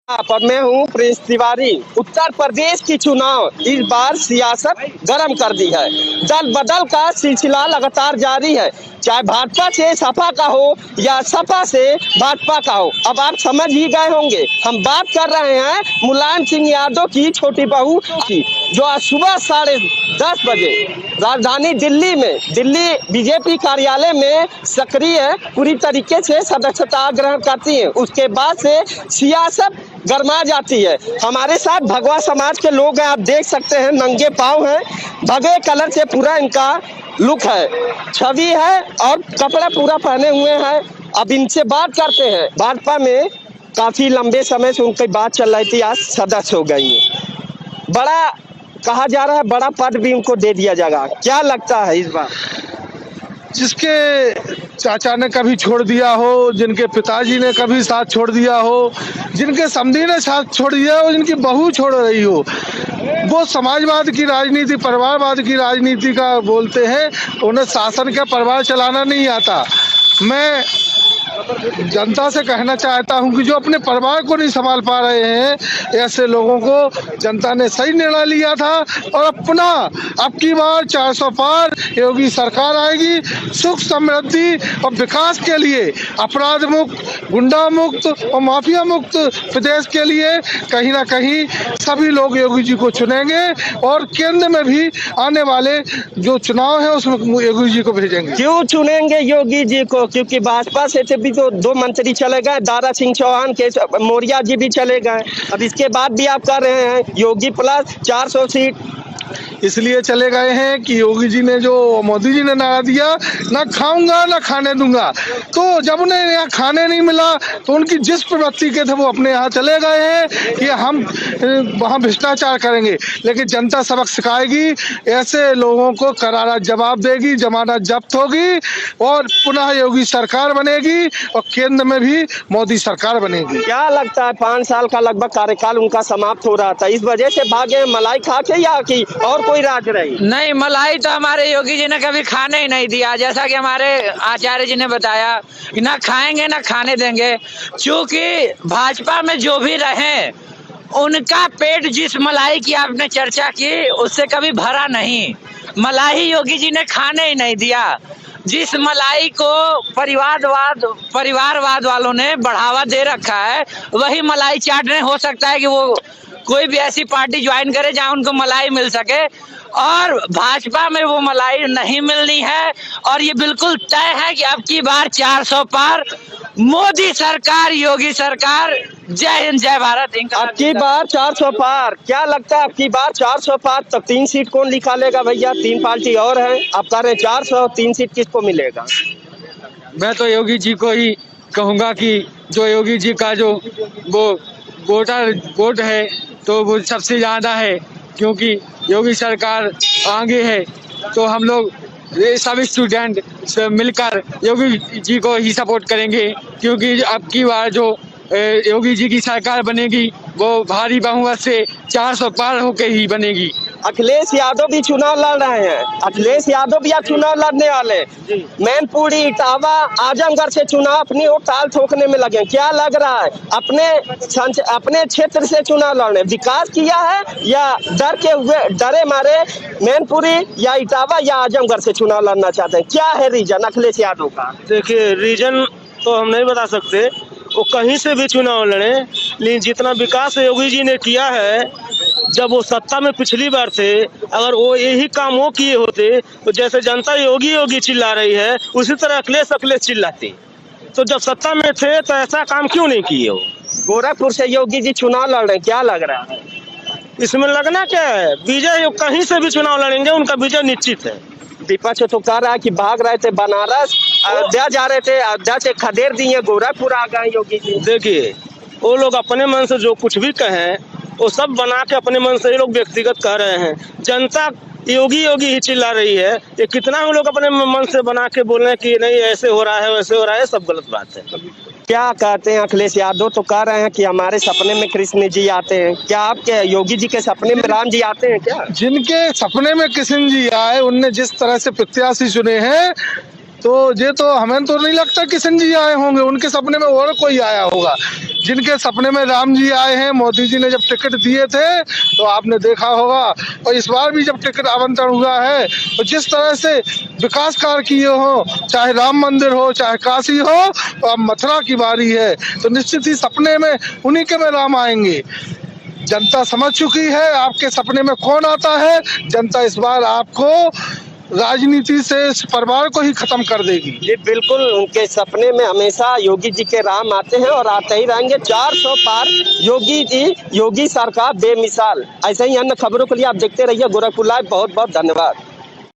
पर मैं हूँ प्रिंस तिवारी। उत्तर प्रदेश की चुनाव इस बार सियासत गर्म कर दी है। दल बदल का सिलसिला लगातार जारी है, चाहे भाजपा से सपा का हो या सपा से भाजपा का हो। अब आप समझ ही गए होंगे, हम बात कर रहे हैं मुलायम सिंह यादव की छोटी बहू की, जो आज सुबह 10:30 बजे राजधानी दिल्ली में दिल्ली बीजेपी कार्यालय में सक्रिय पूरी तरीके से सदस्यता ग्रहण करती है। उसके बाद से सियासत गरमा जाती है। हमारे साथ भगवा समाज के लोग हैं, आप देख सकते हैं, नंगे पांव हैं, भगवे कलर से पूरा इनका लुक है, छवि है और कपड़ा पूरा पहने हुए हैं। अब इनसे बात करते हैं। भाजपा में काफी लंबे समय से उनकी बात चल रही थी, आज सदस्य हो गई है। बड़ा कहा जा रहा है, बड़ा पद भी उनको दे दिया जाएगा। क्या लगता है इस बार? जिसके चाचा ने कभी छोड़ दिया हो, जिनके पिताजी ने कभी साथ छोड़ दिया हो, जिनके समधी ने साथ छोड़ दिया हो, जिनकी बहू छोड़ रही हो, वो समाजवाद की राजनीति, परिवारवाद की राजनीति का बोलते हैं। उन्हें शासन का परिवार चलाना नहीं आता। मैं जनता से कहना चाहता हूं कि जो अपने परिवार को नहीं संभाल पा रहे हैं, ऐसे लोगों को जनता ने सही निर्णय लिया था और अब की बार 400 पार योगी सरकार आएगी। सुख समृद्धि और विकास के लिए, अपराध मुक्त, गुंडा मुक्त और माफिया मुक्त प्रदेश के लिए कहीं ना कहीं सभी लोग योगी जी को चुनेंगे और केंद्र में भी आने वाले जो चुनाव है उसमें योगी जी को भेजेंगे। क्यों चुनेंगे योगी जी को? क्योंकि भाजपा से भी तो 2 मंत्री चले गए, दारा सिंह चौहान के मौर्या जी भी चले गए। अब इसके बाद भी आप कर रहे हैं योगी प्लस 400 सीट। इसलिए चले गए हैं कि योगी जी ने, जो मोदी जी ने नारा दिया, ना खाऊंगा ना खाने दूंगा, तो जब उन्हें यहाँ खाने नहीं मिला तो उनकी जिस प्रवृत्ति के थे वो अपने यहाँ चले गए हैं कि हम वहाँ भ्रष्टाचार करेंगे। लेकिन जनता सबक सिखाएगी, ऐसे लोगों को करारा जवाब देगी, जमानत जब्त होगी और पुनः योगी सरकार बनेगी और केंद्र में भी मोदी सरकार बनेगी। क्या लगता है, 5 साल का लगभग कार्यकाल उनका समाप्त हो रहा था, इस वजह से भागे मलाई खा के या कि और कोई राज रही? नहीं, मलाई तो हमारे योगी जी ने कभी खाने ही नहीं दिया। जैसा कि हमारे आचार्य जी ने बताया कि ना खाएंगे ना खाने देंगे। चूंकि भाजपा में जो भी रहे, उनका पेट जिस मलाई की आपने चर्चा की उससे कभी भरा नहीं। मलाई योगी जी ने खाने ही नहीं दिया। जिस मलाई को परिवारवाद वालों ने बढ़ावा दे रखा है, वही मलाई चाटने। हो सकता है कि वो कोई भी ऐसी पार्टी ज्वाइन करे जहां उनको मलाई मिल सके, और भाजपा में वो मलाई नहीं मिलनी है। और ये बिल्कुल तय है कि अब की बार 400 पार, मोदी सरकार, योगी सरकार। जय हिंद, जय भारत। अब की बार 400 पार। क्या लगता है अब की बार 400 पार? तब 3 सीट कौन निकालेगा भैया? 3 पार्टी और है, आप कह रहे हैं 400, 3 सीट किसको मिलेगा? मैं तो योगी जी को ही कहूँगा कि जो योगी जी का जो वो वोट है तो वो सबसे ज़्यादा है, क्योंकि योगी सरकार आगे है। तो हम लोग सब स्टूडेंट मिलकर योगी जी को ही सपोर्ट करेंगे, क्योंकि अब की बार जो योगी जी की सरकार बनेगी वो भारी बहुमत से 400 पार होकर ही बनेगी। अखिलेश यादव भी चुनाव लड़ रहे हैं, अखिलेश यादव भी चुनाव लड़ने वाले। मैनपुरी, इटावा, आजमगढ़ से चुनाव अपनी और ताल ठोकने में लगे। क्या लग रहा है, अपने क्षेत्र से चुनाव लड़ने विकास किया है या डरे मारे मैनपुरी या इटावा या आजमगढ़ से चुनाव लड़ना चाहते हैं? क्या है रीजन अखिलेश यादव का? देखिए, रीजन तो हम नहीं बता सकते, वो कहीं से भी चुनाव लड़े, लेकिन जितना विकास योगी जी ने किया है जब वो सत्ता में पिछली बार थे, अगर वो यही काम वो किए होते तो जैसे जनता योगी योगी चिल्ला रही है, उसी तरह अखिलेश चिल्लाते। तो जब सत्ता में थे तो ऐसा काम क्यों नहीं किए हो? गोरखपुर से योगी जी चुनाव लड़ रहे हैं, क्या लग रहा है? इसमें लगना क्या है, विजय कहीं से भी चुनाव लड़ेंगे, उनका विजय निश्चित है। विपक्ष तो कह रहा है कि भाग रहे थे बनारस, अयोध्या जा रहे थे, अयोध्या से खदेड़ दिए, गोरखपुर आ गए योगी जी। देखिए, वो लोग अपने मन से जो कुछ भी कहें वो सब बना के अपने मन से ये लोग व्यक्तिगत कह रहे हैं। जनता योगी योगी ही चिल्ला रही है। ये कितना हम लोग अपने मन से बना के बोल रहे हैं कि नहीं ऐसे हो रहा है वैसे हो रहा है, सब गलत बात है। क्या कहते हैं अखिलेश यादव? तो कह रहे हैं कि हमारे सपने में कृष्ण जी आते हैं। क्या आपके योगी जी के सपने में राम जी आते हैं क्या? जिनके सपने में कृष्ण जी आए, उनने जिस तरह से प्रत्याशी चुने हैं तो ये तो हमें तो नहीं लगता किशन जी आए होंगे, उनके सपने में और कोई आया होगा। जिनके सपने में राम जी आए हैं, मोदी जी ने जब टिकट दिए थे तो आपने देखा होगा, और इस बार भी जब टिकट आवंटन हुआ है तो जिस तरह से विकास कार्य किए हो, चाहे राम मंदिर हो चाहे काशी हो, तो अब मथुरा की बारी है, तो निश्चित ही सपने में उन्हीं के में राम आएंगे। जनता समझ चुकी है आपके सपने में कौन आता है। जनता इस बार आपको राजनीति से इस परिवार को ही खत्म कर देगी। जी बिल्कुल, उनके सपने में हमेशा योगी जी के राम आते हैं और आते ही रहेंगे। 400 पार योगी जी, योगी सरकार बेमिसाल। ऐसे ही अन्य खबरों के लिए आप देखते रहिए गोरखपुर लाइव। बहुत बहुत धन्यवाद।